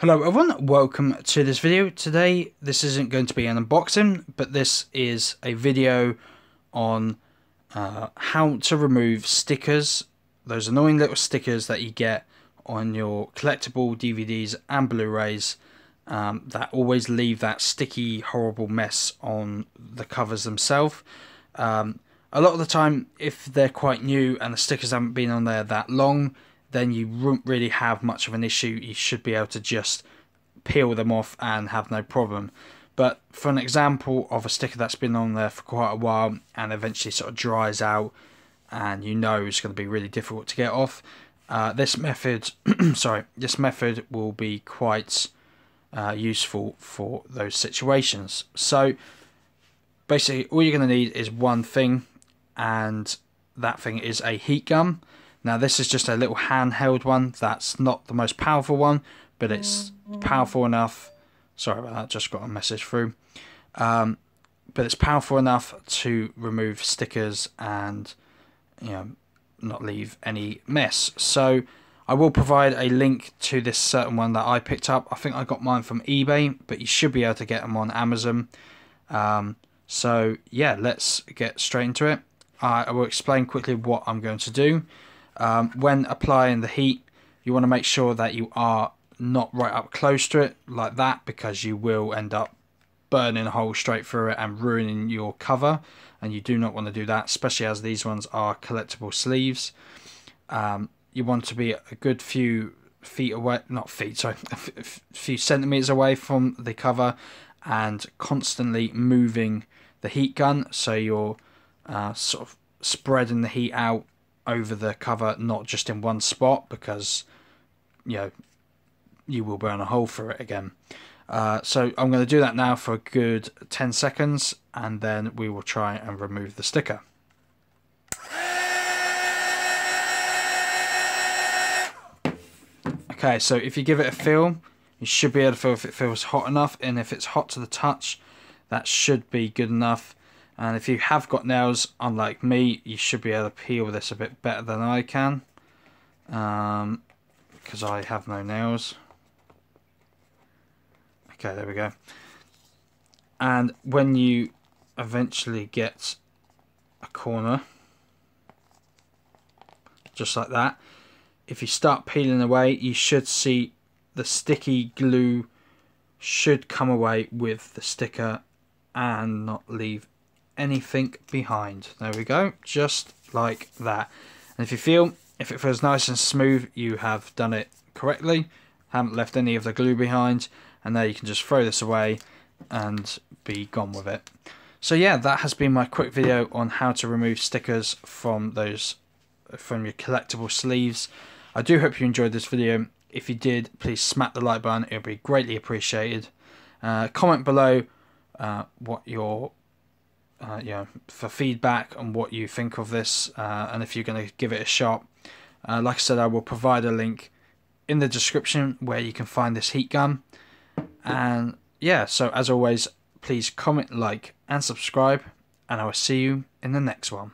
Hello everyone, welcome to this video. Today this isn't going to be an unboxing, but this is a video on how to remove stickers, those annoying little stickers that you get on your collectible DVDs and Blu-rays that always leave that sticky horrible mess on the covers themselves. A lot of the time, if they're quite new and the stickers haven't been on there that long, then you won't really have much of an issue. You should be able to just peel them off and have no problem. But for an example of a sticker that's been on there for quite a while and eventually sort of dries out and you know it's going to be really difficult to get off, this method this method will be quite useful for those situations. So basically all you're going to need is one thing, and that thing is a heat gun. Now this is just a little handheld one. That's not the most powerful one, but it's powerful enough. Sorry about that, just got a message through. But it's powerful enough to remove stickers and, you know, not leave any mess. So I will provide a link to this certain one that I picked up. I think I got mine from eBay, but you should be able to get them on Amazon. So yeah, let's get straight into it. I will explain quickly what I'm going to do. When applying the heat, you want to make sure that you are not right up close to it like that, because you will end up burning a hole straight through it and ruining your cover, and you do not want to do that, especially as these ones are collectible sleeves. You want to be a good few feet away, not feet, sorry, a few centimeters away from the cover, and constantly moving the heat gun so you're sort of spreading the heat out over the cover, not just in one spot, because you know you will burn a hole through it again. So I'm going to do that now for a good 10 seconds, and then we will try and remove the sticker. Okay, so if you give it a feel, you should be able to feel if it feels hot enough, and if it's hot to the touch, that should be good enough. And if you have got nails, unlike me, you should be able to peel this a bit better than I can, because I have no nails. Okay, there we go. And when you eventually get a corner, just like that, if you start peeling away, you should see the sticky glue should come away with the sticker and not leave anything behind. There we go, just like that. And if it feels nice and smooth, you have done it correctly, haven't left any of the glue behind, and now you can just throw this away and be gone with it. So yeah, that has been my quick video on how to remove stickers from your collectible sleeves. I do hope you enjoyed this video. If you did, please smack the like button, it would be greatly appreciated. Comment below what your for feedback on what you think of this, and if you're going to give it a shot. Like I said, I will provide a link in the description where you can find this heat gun. And yeah, so as always, please comment, like and subscribe, and I will see you in the next one.